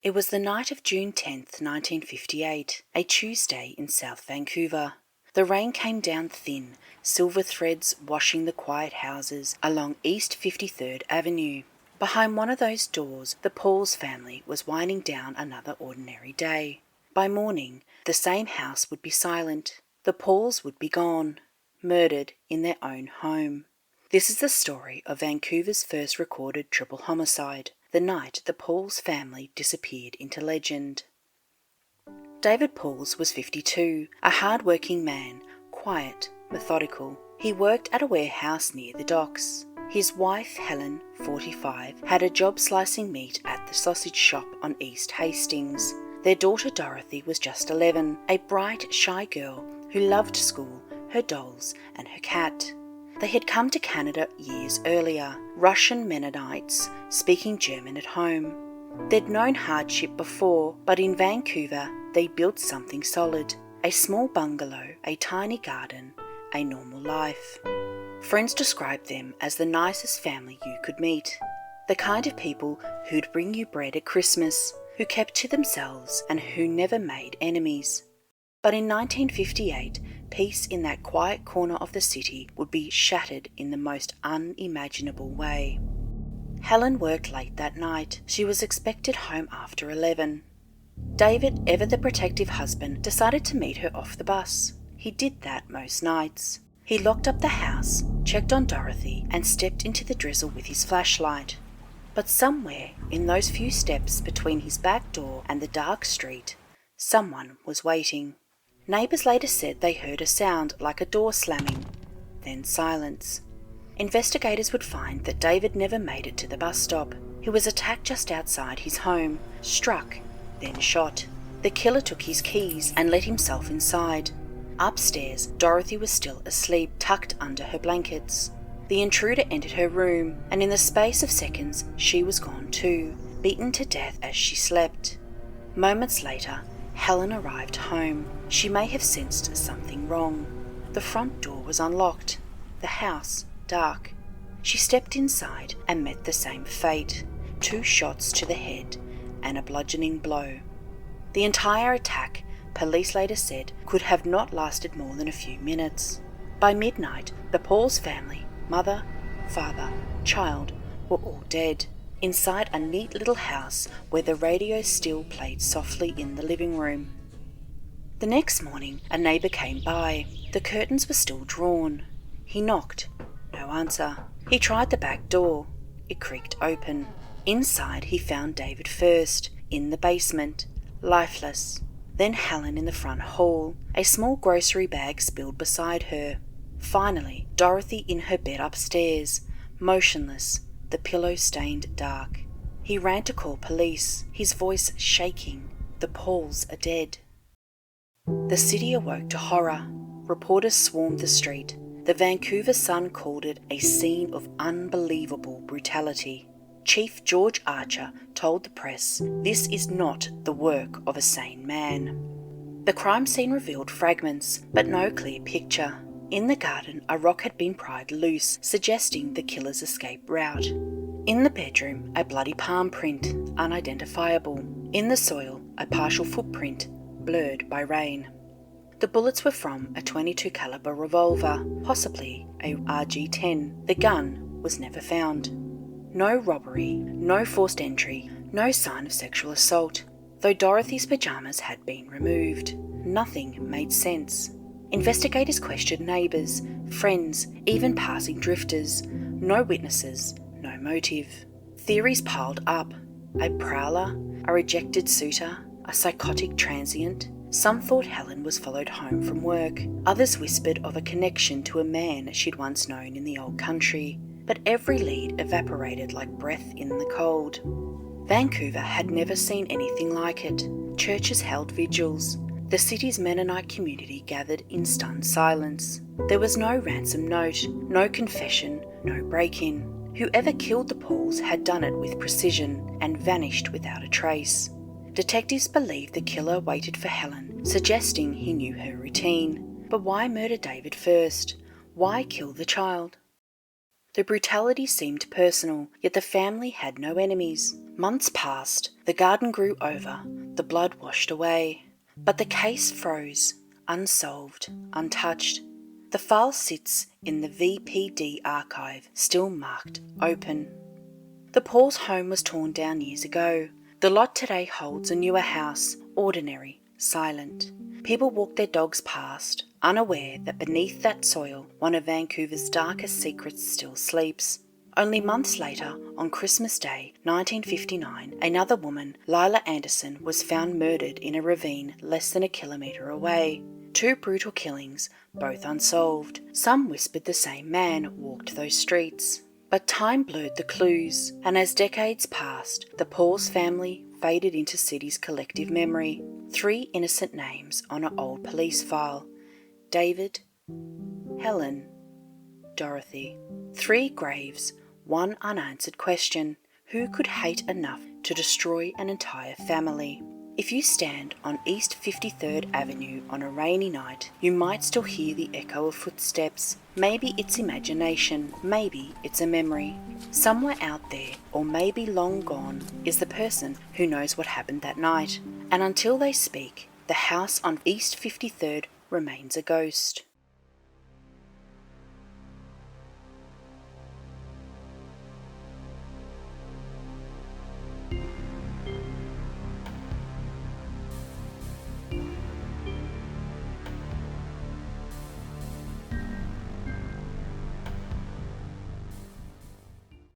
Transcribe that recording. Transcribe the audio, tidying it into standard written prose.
It was the night of June 10th, 1958, a Tuesday in South Vancouver. The rain came down thin, silver threads washing the quiet houses along East 53rd Avenue. Behind one of those doors, the Pauls family was winding down another ordinary day. By morning, the same house would be silent. The Pauls would be gone, murdered in their own home. This is the story of Vancouver's first recorded triple homicide, the night the Pauls family disappeared into legend. David Pauls was 52, a hard-working man, quiet, methodical. He worked at a warehouse near the docks. His wife, Helen, 45, had a job slicing meat at the sausage shop on East Hastings. Their daughter Dorothy was just 11, a bright, shy girl who loved school, her dolls and her cat. They had come to Canada years earlier, Russian Mennonites, speaking German at home. They'd known hardship before, but in Vancouver they built something solid. A small bungalow, a tiny garden, a normal life. Friends described them as the nicest family you could meet. The kind of people who'd bring you bread at Christmas, who kept to themselves and who never made enemies. But in 1958, peace in that quiet corner of the city would be shattered in the most unimaginable way. Helen worked late that night. She was expected home after 11. David, ever the protective husband, decided to meet her off the bus. He did that most nights. He locked up the house, checked on Dorothy, and stepped into the drizzle with his flashlight. But somewhere in those few steps between his back door and the dark street, someone was waiting. Neighbours later said they heard a sound like a door slamming, then silence. Investigators would find that David never made it to the bus stop. He was attacked just outside his home, struck, then shot. The killer took his keys and let himself inside. Upstairs, Dorothy was still asleep, tucked under her blankets. The intruder entered her room, and in the space of seconds, she was gone too, beaten to death as she slept. Moments later, Helen arrived home. She may have sensed something wrong. The front door was unlocked, the house dark. She stepped inside and met the same fate, 2 shots to the head and a bludgeoning blow. The entire attack, police later said, could have not lasted more than a few minutes. By midnight, the Pauls family, mother, father, child, were all dead, inside a neat little house where the radio still played softly in the living room. The next morning, a neighbour came by. The curtains were still drawn. He knocked. No answer. He tried the back door. It creaked open. Inside, he found David first, in the basement, lifeless. Then Helen in the front hall, a small grocery bag spilled beside her. Finally, Dorothy in her bed upstairs, motionless, the pillow stained dark. He ran to call police, his voice shaking. The Pauls are dead. The city awoke to horror. Reporters swarmed the street. The Vancouver Sun called it a scene of unbelievable brutality. Chief George Archer told the press, "This is not the work of a sane man." The crime scene revealed fragments, but no clear picture. In the garden, a rock had been pried loose, suggesting the killer's escape route. In the bedroom, a bloody palm print, unidentifiable. In the soil, a partial footprint, blurred by rain. The bullets were from a .22 caliber revolver, possibly a RG-10. The gun was never found. No robbery, no forced entry, no sign of sexual assault. Though Dorothy's pyjamas had been removed, nothing made sense. Investigators questioned neighbours, friends, even passing drifters. No witnesses, no motive. Theories piled up. A prowler, a rejected suitor, a psychotic transient. Some thought Helen was followed home from work. Others whispered of a connection to a man she'd once known in the old country. But every lead evaporated like breath in the cold. Vancouver had never seen anything like it. Churches held vigils. The city's Mennonite community gathered in stunned silence. There was no ransom note, no confession, no break-in. Whoever killed the Pauls had done it with precision and vanished without a trace. Detectives believed the killer waited for Helen, suggesting he knew her routine. But why murder David first? Why kill the child? The brutality seemed personal, yet the family had no enemies. Months passed, the garden grew over, the blood washed away. But the case froze, unsolved, untouched. The file sits in the VPD archive, still marked open. The Pauls' home was torn down years ago. The lot today holds a newer house, ordinary, silent. People walk their dogs past, unaware that beneath that soil, one of Vancouver's darkest secrets still sleeps. Only months later, on Christmas Day, 1959, another woman, Lila Anderson, was found murdered in a ravine less than a kilometre away. 2 brutal killings, both unsolved. Some whispered the same man walked those streets. But time blurred the clues, and as decades passed, the Pauls family faded into city's collective memory. 3 innocent names on an old police file: David, Helen, Dorothy. 3 graves, 1 unanswered question: who could hate enough to destroy an entire family? If you stand on East 53rd Avenue on a rainy night, you might still hear the echo of footsteps. Maybe it's imagination, maybe it's a memory. Somewhere out there, or maybe long gone, is the person who knows what happened that night. And until they speak, the house on East 53rd remains a ghost.